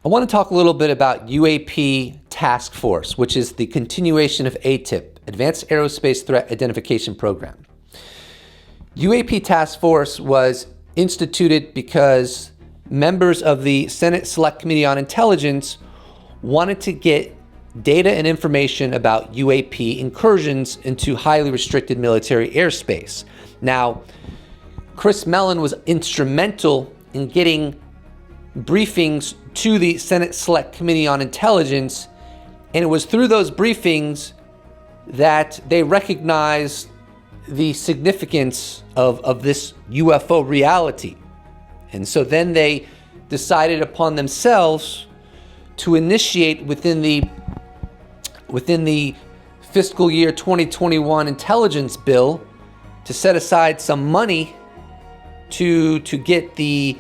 I want to talk a little bit about UAP Task Force, which is the continuation of ATIP, Advanced Aerospace Threat Identification Program. UAP Task Force was instituted because members of the Senate Select Committee on Intelligence wanted to get data and information about UAP incursions into highly restricted military airspace. Now, Chris Mellon was instrumental in getting briefings to the Senate Select Committee on Intelligence, and it was through those briefings that they recognized the significance of this UFO reality. And so then they decided upon themselves to initiate within the fiscal year 2021 intelligence bill to set aside some money to get the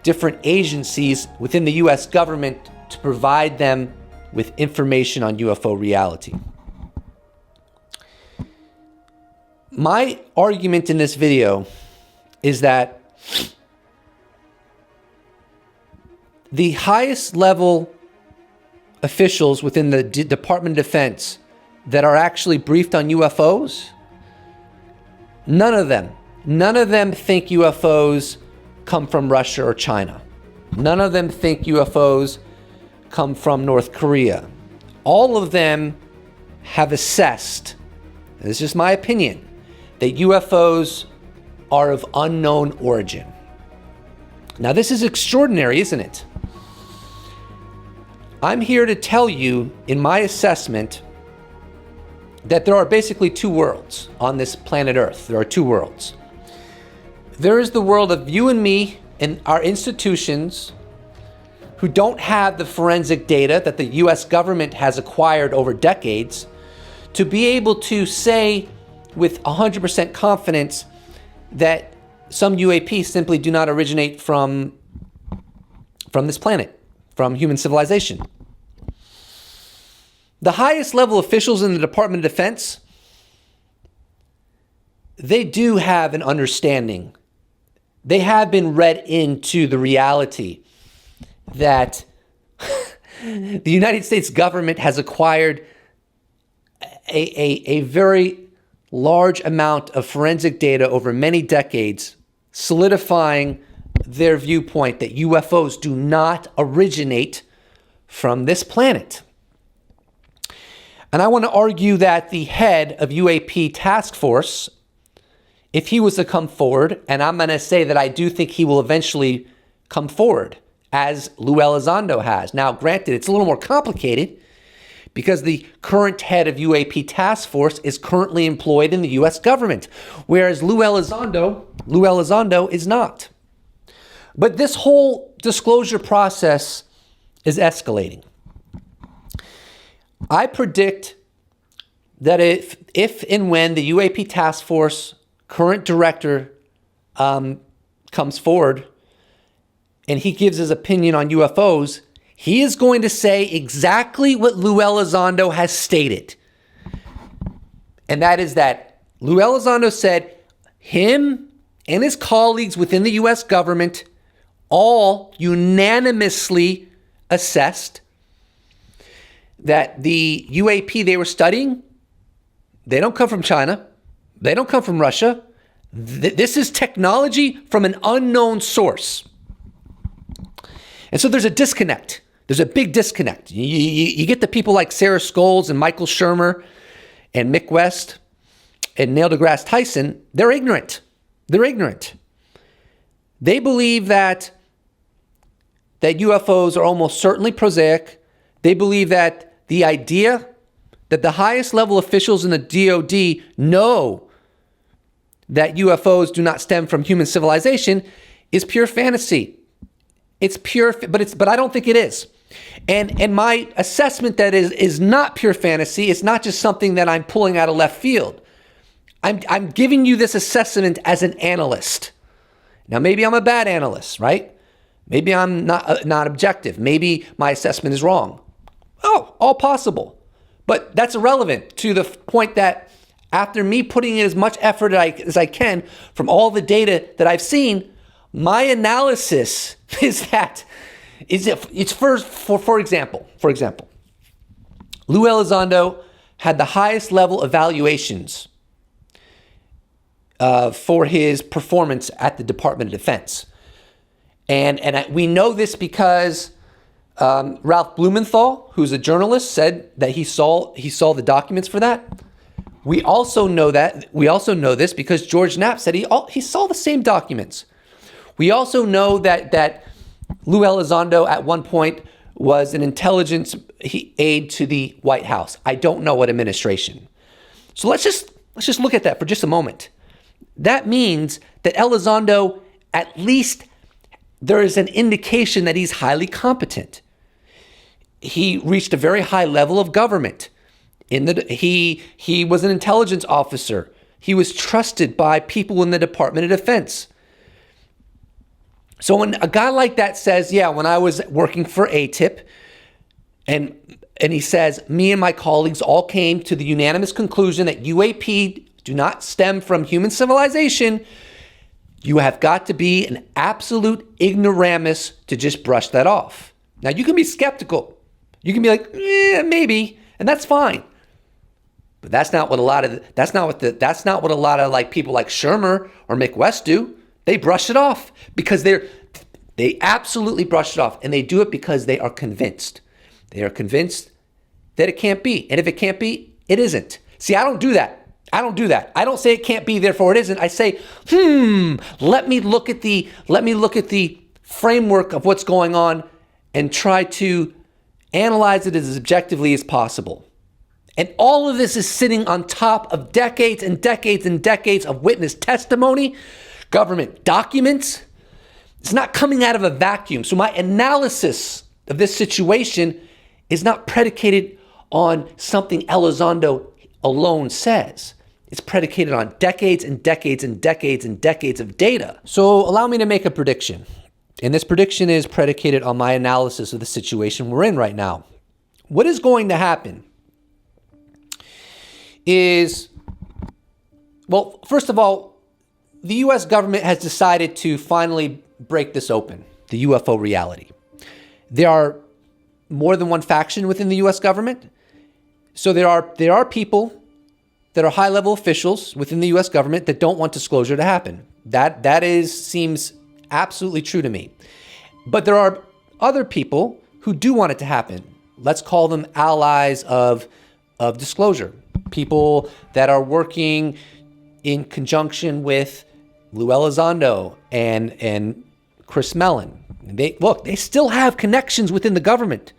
different agencies within the US government to provide them with information on UFO reality. My argument in this video is that the highest level officials within the Department of Defense that are actually briefed on UFOs, none of them think UFOs come from Russia or China. None of them think UFOs come from North Korea. All of them have assessed, and this is just my opinion, that UFOs are of unknown origin. Now, this is extraordinary, isn't it? I'm here to tell you, in my assessment, that there are basically two worlds on this planet Earth. There are two worlds. There is the world of you and me and our institutions who don't have the forensic data that the US government has acquired over decades to be able to say with 100% confidence that some UAPs simply do not originate from this planet, from human civilization. The highest level officials in the Department of Defense, they do have an understanding. They have been read into the reality that the United States government has acquired a very large amount of forensic data over many decades, solidifying their viewpoint that UFOs do not originate from this planet. And I want to argue that the head of UAP Task Force, if he was to come forward, and I'm going to say that I do think he will eventually come forward, as Lou Elizondo has. Now, granted, it's a little more complicated because the current head of UAP Task Force is currently employed in the US government, whereas Lou Elizondo is not. But this whole disclosure process is escalating. I predict that if and when the UAP Task Force current director comes forward and he gives his opinion on UFOs, he is going to say exactly what Lou Elizondo has stated. And that is that Lou Elizondo said him and his colleagues within the US government all unanimously assessed that the UAP they were studying, they don't come from China. They don't come from Russia. This is technology from an unknown source. And so there's a disconnect. There's a big disconnect. You get the people like Sarah Scholes and Michael Shermer and Mick West and Neil deGrasse Tyson. They're ignorant. They're ignorant. They believe that UFOs are almost certainly prosaic. They believe that the idea that the highest level officials in the DoD know that UFOs do not stem from human civilization is pure fantasy. It's pure, but I don't think it is. And my assessment that is not pure fantasy. It's not just something that I'm pulling out of left field. I'm giving you this assessment as an analyst. Now, maybe I'm a bad analyst, right? Maybe I'm not objective. Maybe my assessment is wrong. Oh, all possible. But that's irrelevant to the point that after me putting in as much effort as I can from all the data that I've seen, my analysis is that It's for example, Lou Elizondo had the highest level evaluations for his performance at the Department of Defense. And we know this because Ralph Blumenthal, who's a journalist, said that he saw the documents for that. We also know this because George Knapp said he saw the same documents. We also know that Lou Elizondo at one point was an intelligence aide to the White House. I don't know what administration. So let's just look at that for just a moment. That means that Elizondo, at least there is an indication that he's highly competent. He reached a very high level of government. He was an intelligence officer. He was trusted by people in the Department of Defense. So when a guy like that says, yeah, when I was working for ATIP, and he says, me and my colleagues all came to the unanimous conclusion that UAP do not stem from human civilization, you have got to be an absolute ignoramus to just brush that off. Now, you can be skeptical. You can be like, maybe, and that's fine. But that's not what a lot of like people like Shermer or Mick West do. They brush it off because they absolutely brush it off, and they do it because they are convinced. They are convinced that it can't be, and if it can't be, it isn't. See, I don't do that. I don't say it can't be, therefore it isn't. I say, let me look at the framework of what's going on and try to analyze it as objectively as possible. And all of this is sitting on top of decades and decades and decades of witness testimony, government documents. It's not coming out of a vacuum. So my analysis of this situation is not predicated on something Elizondo alone says. It's predicated on decades and decades and decades and decades of data. So allow me to make a prediction. And this prediction is predicated on my analysis of the situation we're in right now. What is going to happen is, well, first of all, the U.S. government has decided to finally break this open, the UFO reality. There are more than one faction within the U.S. government. So there are people that are high-level officials within the U.S. government that don't want disclosure to happen. That seems absolutely true to me. But there are other people who do want it to happen. Let's call them allies of disclosure. People that are working in conjunction with Lou Elizondo and Chris Mellon. They still have connections within the government.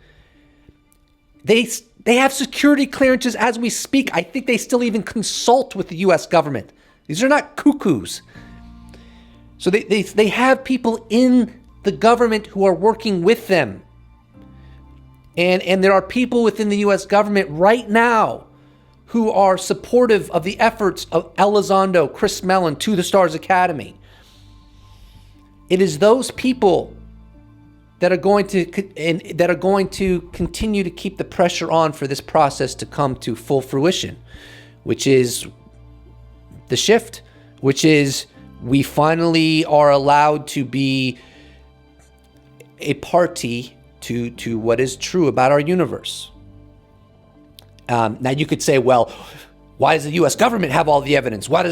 They have security clearances as we speak. I think they still even consult with the U.S. government. These are not cuckoos. So they have people in the government who are working with them. And there are people within the U.S. government right now who are supportive of the efforts of Elizondo, Chris Mellon, to the Stars Academy. It is those people that are going to continue to keep the pressure on for this process to come to full fruition, which is the shift, which is we finally are allowed to be a party to what is true about our universe. Now you could say, well, why does the U.S. government have all the evidence? Why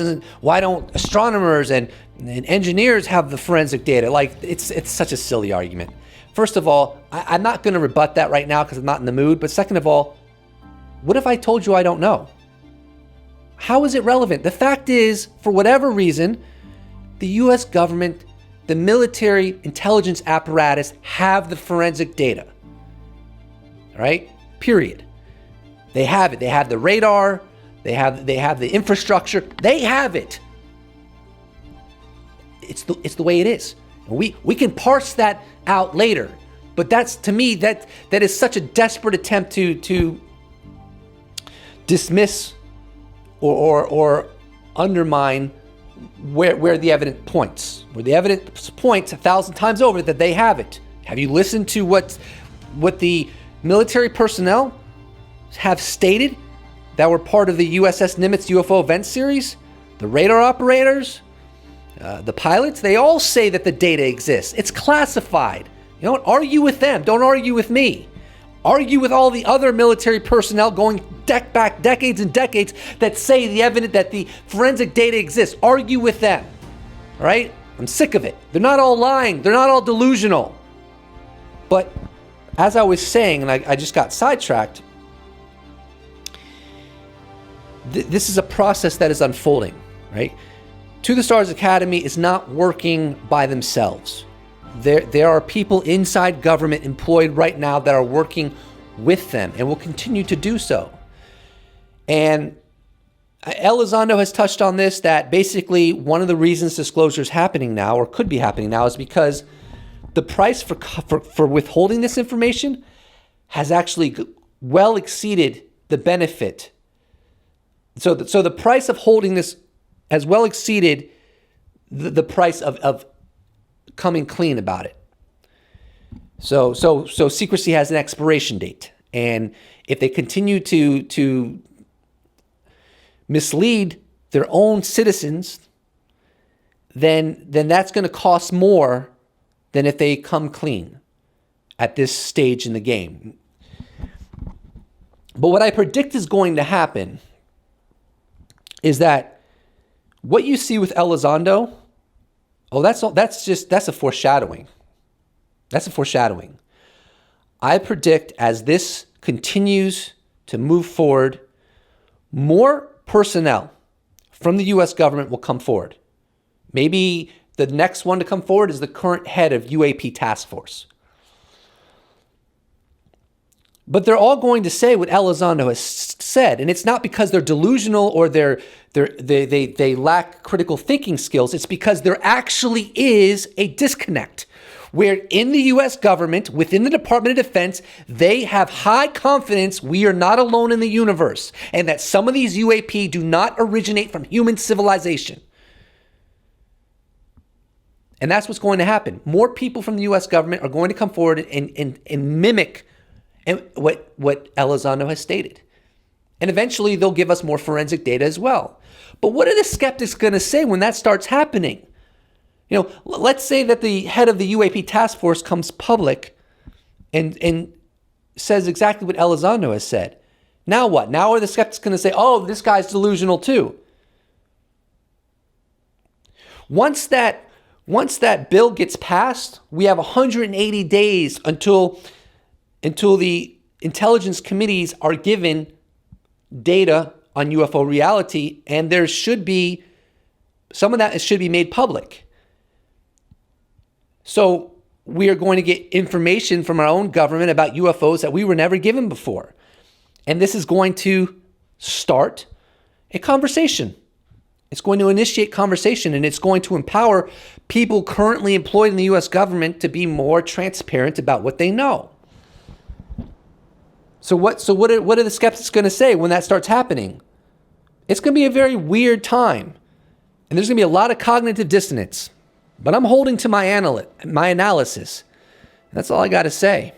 don't astronomers and engineers have the forensic data? Like, it's such a silly argument. First of all, I'm not going to rebut that right now because I'm not in the mood. But second of all, what if I told you I don't know? How is it relevant? The fact is, for whatever reason, the U.S. government, the military intelligence apparatus have the forensic data. All right? Period. They have it. They have the radar. They have the infrastructure. They have it. It's the way it is. We can parse that out later, but that's, to me, that is such a desperate attempt to dismiss or undermine where the evidence points. Where the evidence points 1,000 times over that they have it. Have you listened to what the military personnel have stated that were part of the USS Nimitz UFO event series? The radar operators, the pilots, they all say that the data exists. It's classified. You know what? Argue with them. Don't argue with me. Argue with all the other military personnel going back decades and decades that say the evidence that the forensic data exists. Argue with them. All right? I'm sick of it. They're not all lying. They're not all delusional. But as I was saying, and I just got sidetracked, this is a process that is unfolding, right? To the Stars Academy is not working by themselves. There are people inside government employed right now that are working with them and will continue to do so. And Elizondo has touched on this, that basically one of the reasons disclosure is happening now, or could be happening now, is because the price for withholding this information has actually well exceeded the benefit. So the price of holding this has well exceeded the price of coming clean about it. So secrecy has an expiration date, and if they continue to mislead their own citizens, then that's going to cost more than if they come clean at this stage in the game. But what I predict is going to happen is that what you see with Elizondo, that's a foreshadowing. That's a foreshadowing. I predict as this continues to move forward, more personnel from the U.S. government will come forward. Maybe the next one to come forward is the current head of UAP Task Force. But they're all going to say what Elizondo has said, and it's not because they're delusional or they lack critical thinking skills. It's because there actually is a disconnect where in the U.S. government, within the Department of Defense, they have high confidence we are not alone in the universe, and that some of these UAP do not originate from human civilization. And that's what's going to happen. More people from the U.S. government are going to come forward and mimic what Elizondo has stated. And eventually they'll give us more forensic data as well. But what are the skeptics going to say when that starts happening? You know, let's say that the head of the UAP task force comes public and says exactly what Elizondo has said. Now what? Now are the skeptics going to say, oh, this guy's delusional too? Once that bill gets passed, we have 180 days until the intelligence committees are given data on UFO reality, and there should be some of that should be made public. So we are going to get information from our own government about UFOs that we were never given before. And this is going to start a conversation. It's going to initiate conversation, and it's going to empower people currently employed in the U.S. government to be more transparent about what they know. So what are the skeptics going to say when that starts happening? It's going to be a very weird time, and there's going to be a lot of cognitive dissonance. But I'm holding to my analysis. That's all I got to say.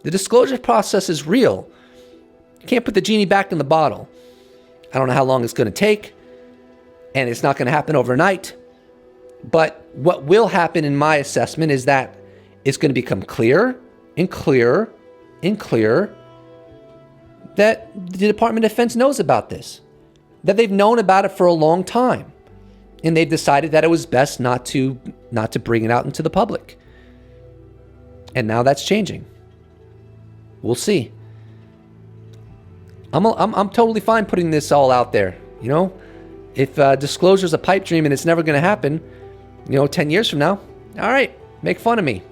The disclosure process is real. You can't put the genie back in the bottle. I don't know how long it's going to take, and it's not going to happen overnight. But what will happen in my assessment is that it's going to become clearer and clearer and clearer that the Department of Defense knows about this, that they've known about it for a long time. And they've decided that it was best not to bring it out into the public. And now that's changing. We'll see. I'm totally fine putting this all out there. You know, if disclosure is a pipe dream and it's never going to happen, 10 years from now, all right, make fun of me.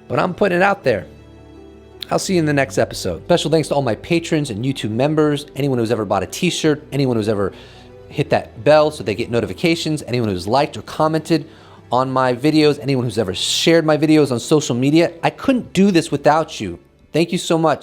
But I'm putting it out there. I'll see you in the next episode. Special thanks to all my patrons and YouTube members, anyone who's ever bought a t-shirt, anyone who's ever hit that bell so they get notifications, anyone who's liked or commented on my videos, anyone who's ever shared my videos on social media. I couldn't do this without you. Thank you so much.